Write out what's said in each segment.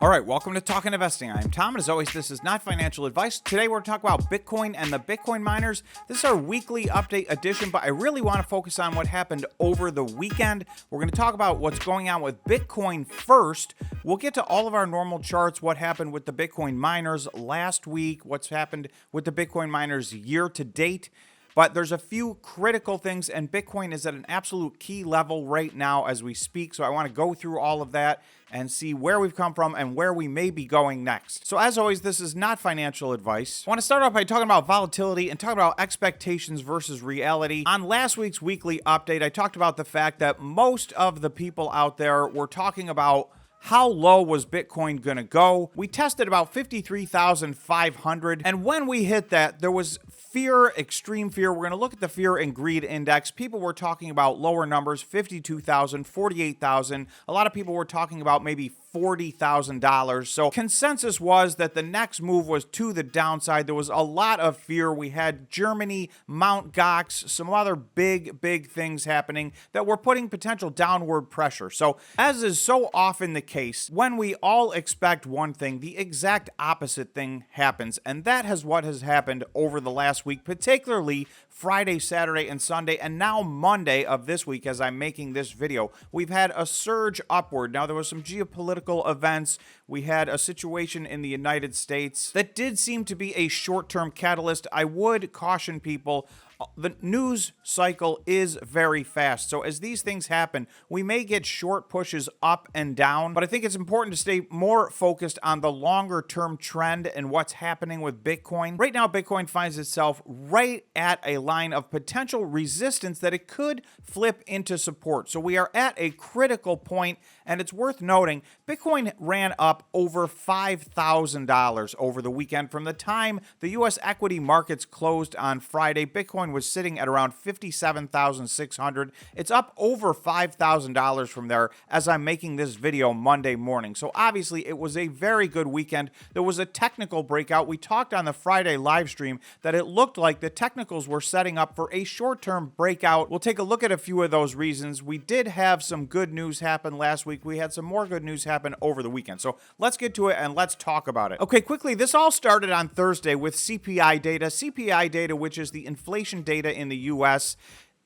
All right, welcome to Talking Investing. I'm Tom, and as always, this is not financial advice. Today, we're talking about Bitcoin and the Bitcoin miners. This is our weekly update edition, but I really want to focus on what happened over the weekend. We're going to talk about what's going on with Bitcoin first. We'll get to all of our normal charts, what happened with the Bitcoin miners last week, what's happened with the Bitcoin miners year to date. But there's a few critical things, and Bitcoin is at an absolute key level right now as we speak. So I want to go through all of that and see where we've come from and where we may be going next. So as always, this is not financial advice. I want to start off by talking about volatility and talking about expectations versus reality. On last week's weekly update, I talked about the fact that most of the people out there were talking about how low was Bitcoin going to go. We tested about 53,500, and when we hit that, there was fear, extreme fear. We're going to look at the fear and greed index. People were talking about lower numbers, 52,000, 48,000. A lot of people were talking about maybe $40,000. So consensus was that the next move was to the downside. There was a lot of fear. We had Germany, Mt. Gox, some other big things happening that were putting potential downward pressure. So as is so often the case, when we all expect one thing, the exact opposite thing happens. And that is what has happened over the last week, particularly Friday, Saturday, and Sunday, and now Monday of this week as I'm making this video. We've had a surge upward. Now, there was some geopolitical events. We had a situation in the United States that did seem to be a short-term catalyst. I would caution people, the news cycle is very fast. So as these things happen, we may get short pushes up and down, but I think it's important to stay more focused on the longer term trend and what's happening with Bitcoin. Right now, Bitcoin finds itself right at a line of potential resistance that it could flip into support. So we are at a critical point, and it's worth noting, Bitcoin ran up over $5,000 over the weekend. From the time the U.S. equity markets closed on Friday, Bitcoin was sitting at around 57,600. It's up over $5,000 from there as I'm making this video Monday morning. So obviously it was a very good weekend. There was a technical breakout. We talked on the Friday live stream that it looked like the technicals were setting up for a short-term breakout. We'll take a look at a few of those reasons. We did have some good news happen last week. We had some more good news happen over the weekend. So let's get to it and let's talk about it. Okay, quickly, this all started on Thursday with CPI data. CPI data, which is the inflation data in the U.S.,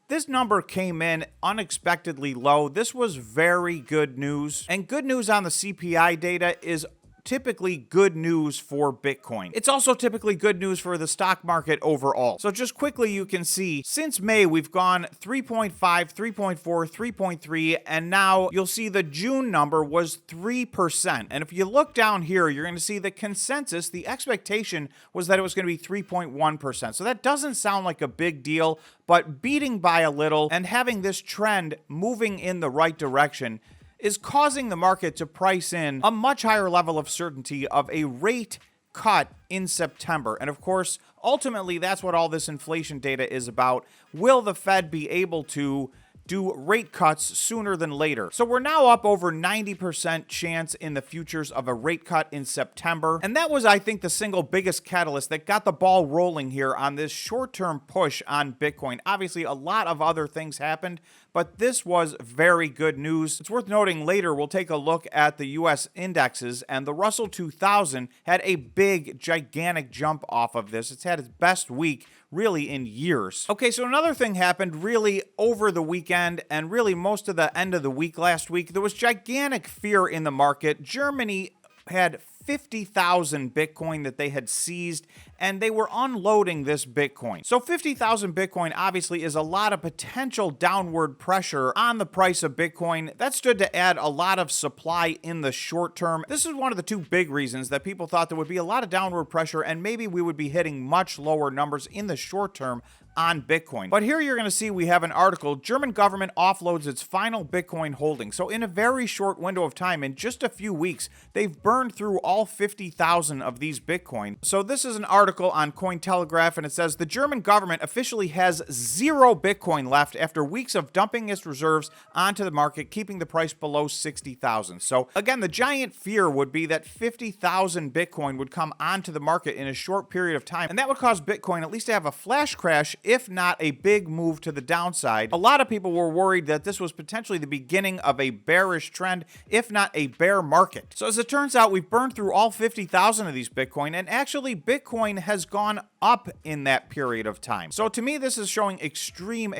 this number came in unexpectedly low. This was very good news. And good news on the CPI data is typically good news for Bitcoin. It's also typically good news for the stock market overall. So just quickly, you can see since May, we've gone 3.5, 3.4, 3.3, and now you'll see the June number was 3%. And if you look down here, you're going to see the consensus, the expectation was that it was going to be 3.1%. So that doesn't sound like a big deal, but beating by a little and having this trend moving in the right direction is causing the market to price in a much higher level of certainty of a rate cut in September. And of course, ultimately, that's what all this inflation data is about. Will the Fed be able to do rate cuts sooner than later? So we're now up over 90% chance in the futures of a rate cut in September. And that was, I think, the single biggest catalyst that got the ball rolling here on this short-term push on Bitcoin. Obviously, a lot of other things happened, but this was very good news. It's worth noting later, we'll take a look at the U.S. indexes, and the Russell 2000 had a big, gigantic jump off of this. It's had its best week really in years. Okay, so another thing happened really over the weekend and really most of the end of the week last week. There was gigantic fear in the market. Germany had 50,000 Bitcoin that they had seized, and they were unloading this Bitcoin. So 50,000 Bitcoin obviously is a lot of potential downward pressure on the price of Bitcoin. That stood to add a lot of supply in the short term. This is one of the two big reasons that people thought there would be a lot of downward pressure and maybe we would be hitting much lower numbers in the short term on Bitcoin. But here you're going to see we have an article, German government offloads its final Bitcoin holdings. So in a very short window of time, in just a few weeks, they've burned through all all 50,000 of these Bitcoin. So this is an article on Cointelegraph, and it says the German government officially has 0 Bitcoin left after weeks of dumping its reserves onto the market, keeping the price below 60,000. So again, the giant fear would be that 50,000 Bitcoin would come onto the market in a short period of time, and that would cause Bitcoin at least to have a flash crash, if not a big move to the downside. A lot of people were worried that this was potentially the beginning of a bearish trend, if not a bear market. So as it turns out, we've burned through all 50,000 of these Bitcoin, and actually Bitcoin has gone up in that period of time. So to me, this is showing extreme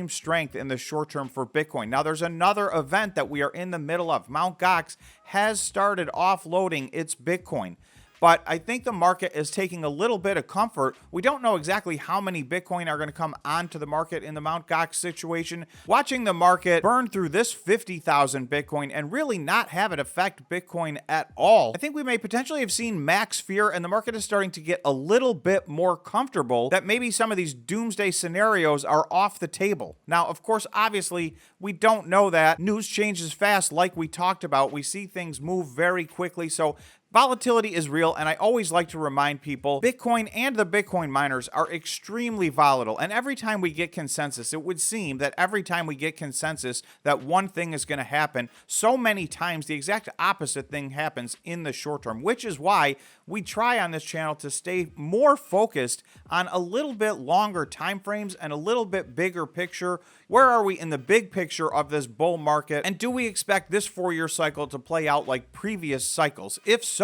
strength in the short term for Bitcoin. Now, there's another event that we are in the middle of. Mt. Gox has started offloading its Bitcoin, but I think the market is taking a little bit of comfort. We don't know exactly how many Bitcoin are going to come onto the market in the Mt. Gox situation. Watching the market burn through this 50,000 Bitcoin and really not have it affect Bitcoin at all, I think we may potentially have seen max fear, and the market is starting to get a little bit more comfortable that maybe some of these doomsday scenarios are off the table. Now, of course, obviously, we don't know that. News changes fast, like we talked about. We see things move very quickly, so volatility is real, and I always like to remind people, Bitcoin and the Bitcoin miners are extremely volatile, and every time we get consensus, it would seem that every time we get consensus that one thing is going to happen, so many times the exact opposite thing happens in the short term, which is why we try on this channel to stay more focused on a little bit longer time frames and a little bit bigger picture. Where are we in the big picture of this bull market, and do we expect this 4-year cycle to play out like previous cycles? If so,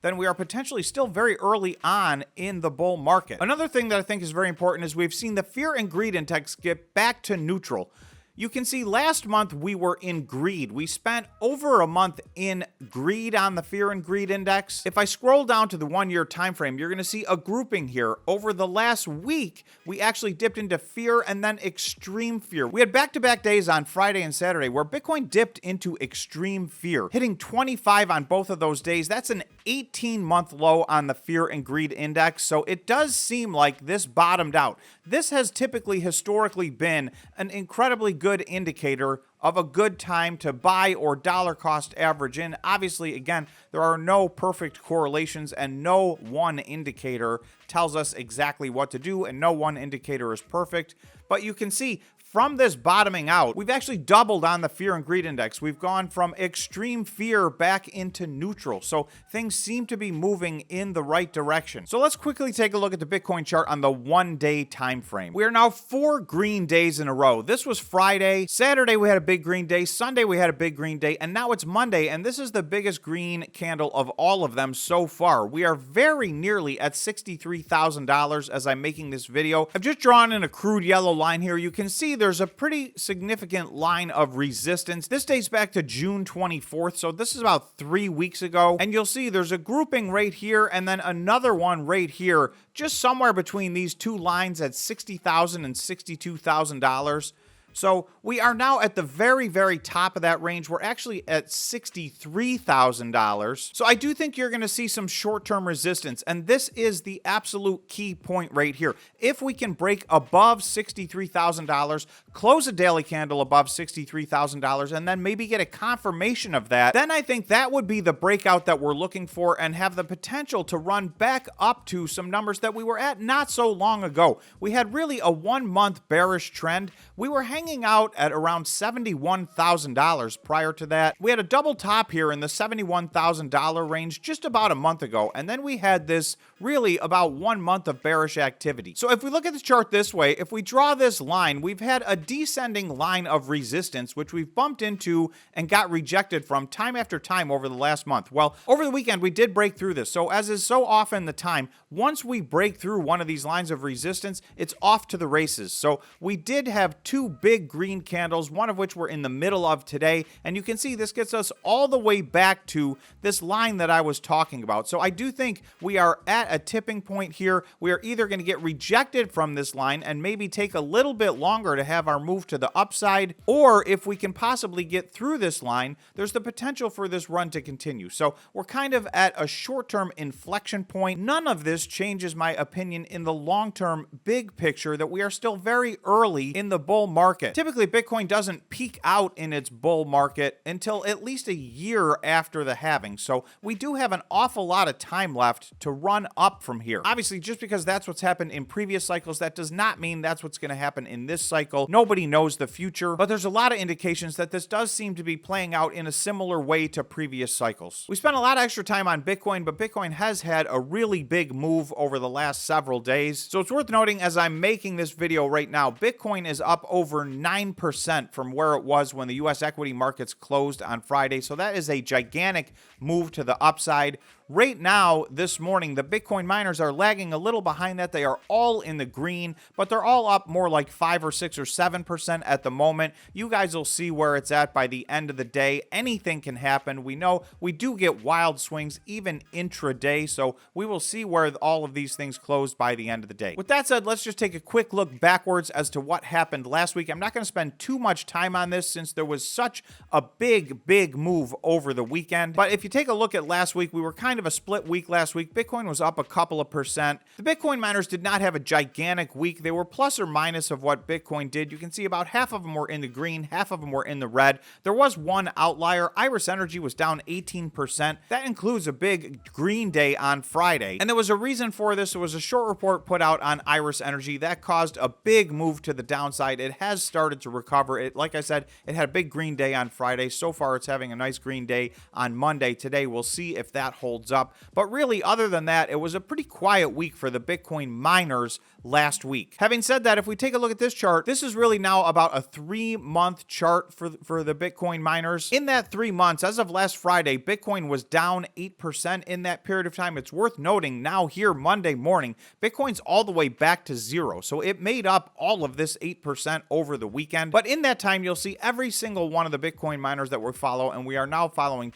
then we are potentially still very early on in the bull market. Another thing that I think is very important is we've seen the fear and greed index get back to neutral. You can see last month we were in greed. We spent over a month in greed on the fear and greed index. If I scroll down to the 1-year time frame, you're going to see a grouping here. Over the last week, we actually dipped into fear and then extreme fear. We had back-to-back days on Friday and Saturday where Bitcoin dipped into extreme fear, hitting 25 on both of those days. That's an 18-month low on the fear and greed index. So it does seem like this bottomed out. This has typically historically been an incredibly good indicator of a good time to buy or dollar cost average in. Obviously, again, there are no perfect correlations, and no one indicator tells us exactly what to do, and no one indicator is perfect. But you can see from this bottoming out, we've actually doubled on the fear and greed index. We've gone from extreme fear back into neutral. So things seem to be moving in the right direction. So let's quickly take a look at the Bitcoin chart on the 1-day time frame. We are now 4 green days in a row. This was Friday. Saturday, we had a big green day. Sunday, we had a big green day. And now it's Monday, and this is the biggest green candle of all of them so far. We are very nearly at $63,000 as I'm making this video. I've just drawn in a crude yellow line here. You can see there's a pretty significant line of resistance. This dates back to June 24th, so this is about 3 weeks ago. And you'll see there's a grouping right here and then another one right here, just somewhere between these two lines at $60,000 and $62,000. So we are now at the very top of that range. We're actually at $63,000. So I do think you're going to see some short-term resistance, and this is the absolute key point right here. If we can break above $63,000, close a daily candle above $63,000, and then maybe get a confirmation of that, then I think that would be the breakout that we're looking for and have the potential to run back up to some numbers that we were at not so long ago. We had really a 1-month bearish trend. We were hanging out at around $71,000 prior to that. We had a double top here in the $71,000 range just about a month ago, and then we had this really about 1 month of bearish activity. So if we look at the chart this way, if we draw this line, we've had a descending line of resistance, which we've bumped into and got rejected from time after time over the last month. Well, over the weekend, we did break through this. So as is so often the time, once we break through one of these lines of resistance, it's off to the races. So we did have 2 big green candles, one of which we're in the middle of today, and you can see this gets us all the way back to this line that I was talking about. So I do think we are at a tipping point here. We are either going to get rejected from this line and maybe take a little bit longer to have our move to the upside, or if we can possibly get through this line, there's the potential for this run to continue. So we're kind of at a short-term inflection point. None of this changes my opinion in the long-term big picture that we are still very early in the bull market. market. Typically, Bitcoin doesn't peak out in its bull market until at least a year after the halving. So we do have an awful lot of time left to run up from here. Obviously, just because that's what's happened in previous cycles, that does not mean that's what's going to happen in this cycle. Nobody knows the future, but there's a lot of indications that this does seem to be playing out in a similar way to previous cycles. We spent a lot of extra time on Bitcoin, but Bitcoin has had a really big move over the last several days. So it's worth noting, as I'm making this video right now, Bitcoin is up over 9% from where it was when the US equity markets closed on Friday. So that is a gigantic move to the upside. Right now, this morning, the Bitcoin miners are lagging a little behind that. They are all in the green, but they're all up more like 5 or 6 or 7% at the moment. You guys will see where it's at by the end of the day. Anything can happen. We know we do get wild swings even intraday, so we will see where all of these things close by the end of the day. With that said, let's just take a quick look backwards as to what happened last week. I'm not going to spend too much time on this since there was such a big move over the weekend. But if you take a look at last week, we were kind of a split week last week. Bitcoin was up a couple of percent. The Bitcoin miners did not have a gigantic week. They were plus or minus of what Bitcoin did. You can see about half of them were in the green, half of them were in the red. There was one outlier. Iris Energy was down 18%. That includes a big green day on Friday. And there was a reason for this. There was a short report put out on Iris Energy that caused a big move to the downside. It has started to recover. Like I said, it had a big green day on Friday. So far, it's having a nice green day on Monday. Today, we'll see if that holds up. But really, other than that, it was a pretty quiet week for the Bitcoin miners last week. Having said that, if we take a look at this chart, this is really now about a 3-month chart for the Bitcoin miners. In that 3 months, as of last Friday, Bitcoin was down 8% in that period of time. It's worth noting now here Monday morning, Bitcoin's all the way back to zero. So it made up all of this 8% over the weekend. But in that time, you'll see every single one of the Bitcoin miners that we follow, and we are now following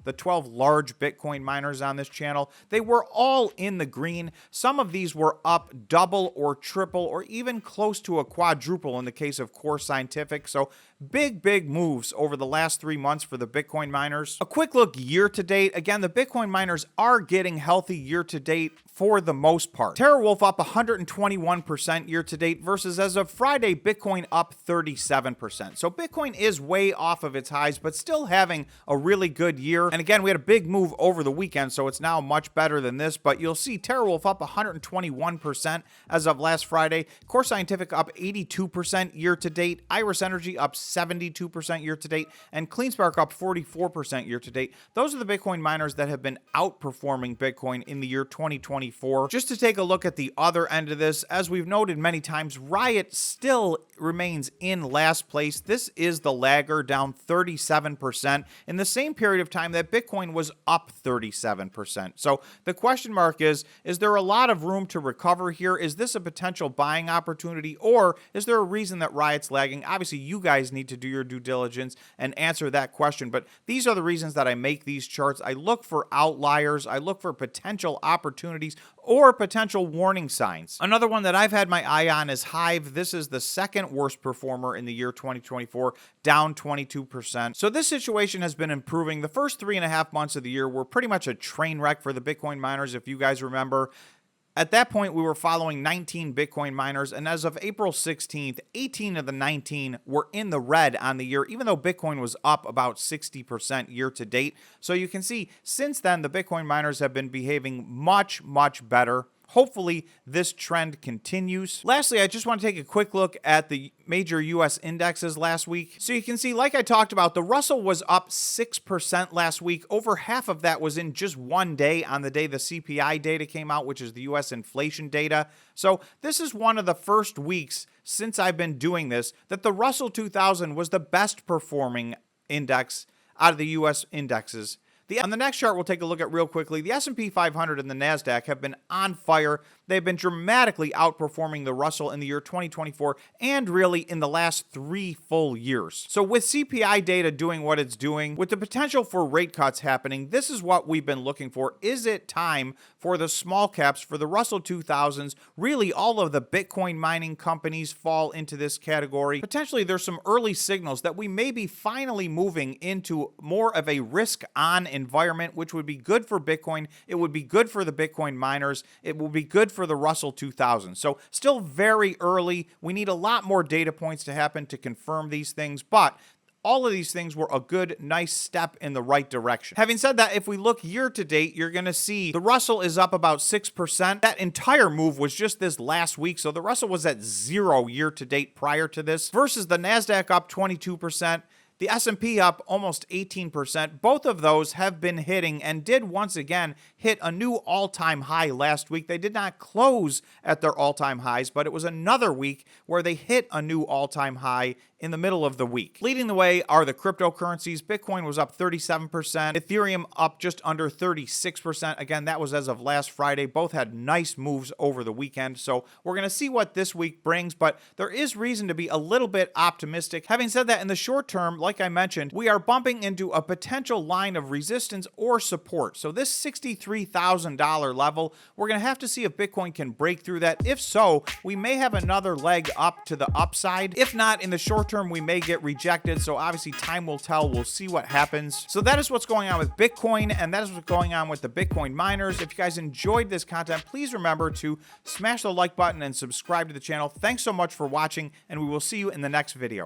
the 12 large Bitcoin miners on this channel. They were all in the green. Some of these were up double or triple or even close to a quadruple in the case of Core Scientific. So big moves over the last 3 months for the Bitcoin miners. A quick look year to date. Again, the Bitcoin miners are getting healthy year to date for the most part. TeraWulf up 121% year to date versus as of Friday, Bitcoin up 37%. So Bitcoin is way off of its highs, but still having a really good year. And again, we had a big move over the weekend, so it's now much better than this. But you'll see TeraWulf up 121% as of last Friday. Core Scientific up 82% year to date. Iris Energy up 72% year to date. And CleanSpark up 44% year to date. Those are the Bitcoin miners that have been outperforming Bitcoin in the year 2024. Just to take a look at the other end of this, as we've noted many times, Riot still remains in last place. This is the lagger, down 37% in the same period of time that Bitcoin was up 37%. So the question mark is there a lot of room to recover here? Is this a potential buying opportunity, or is there a reason that Riot's lagging? Obviously, you guys need to do your due diligence and answer that question, but these are the reasons that I make these charts. I look for outliers. I look for potential opportunities or potential warning signs. Another one that I've had my eye on is Hive. This is the second worst performer in the year 2024, down 22%. So this situation has been improving. The first 3.5 months of the year were pretty much a train wreck for the Bitcoin miners, if you guys remember. At that point, we were following 19 Bitcoin miners, and as of April 16th, 18 of the 19 were in the red on the year, even though Bitcoin was up about 60% year to date. So you can see, since then, the Bitcoin miners have been behaving much better. Hopefully, this trend continues. Lastly, I just want to take a quick look at the major U.S. indexes last week. So you can see, like I talked about, the Russell was up 6% last week. Over half of that was in just one day, on the day the CPI data came out, which is the U.S. inflation data. So this is one of the first weeks since I've been doing this that the Russell 2000 was the best performing index out of the U.S. indexes. On the next chart we'll take a look at real quickly, the S&P 500 and the NASDAQ have been on fire. They've been dramatically outperforming the Russell in the year 2024 and really in the last 3 full years. So with CPI data doing what it's doing, with the potential for rate cuts happening, this is what we've been looking for. Is it time for the small caps, for the Russell 2000s? Really, all of the Bitcoin mining companies fall into this category. Potentially, there's some early signals that we may be finally moving into more of a risk-on environment, which would be good for Bitcoin. It would be good for the Bitcoin miners. It will be good for the Russell 2000. So still very early. We need a lot more data points to happen to confirm these things, but all of these things were a good, nice step in the right direction. Having said that, if we look year to date, you're going to see the Russell is up about 6%. That entire move was just this last week, so the Russell was at 0 year to date prior to this, versus the NASDAQ up 22%. The S&P up almost 18%. Both of those have been hitting and did once again hit a new all-time high last week. They did not close at their all-time highs, but it was another week where they hit a new all-time high in the middle of the week. Leading the way are the cryptocurrencies. Bitcoin was up 37%. Ethereum up just under 36%. Again, that was as of last Friday. Both had nice moves over the weekend. So we're going to see what this week brings, but there is reason to be a little bit optimistic. Having said that, in the short term, like I mentioned, we are bumping into a potential line of resistance or support. So this $63,000 level, we're going to have to see if Bitcoin can break through that. If so, we may have another leg up to the upside. If not, in the short term, we may get rejected. So obviously time will tell. We'll see what happens. So that is what's going on with Bitcoin, and that is what's going on with the Bitcoin miners. If you guys enjoyed this content, please remember to smash the like button and subscribe to the channel. Thanks so much for watching, and we will see you in the next video.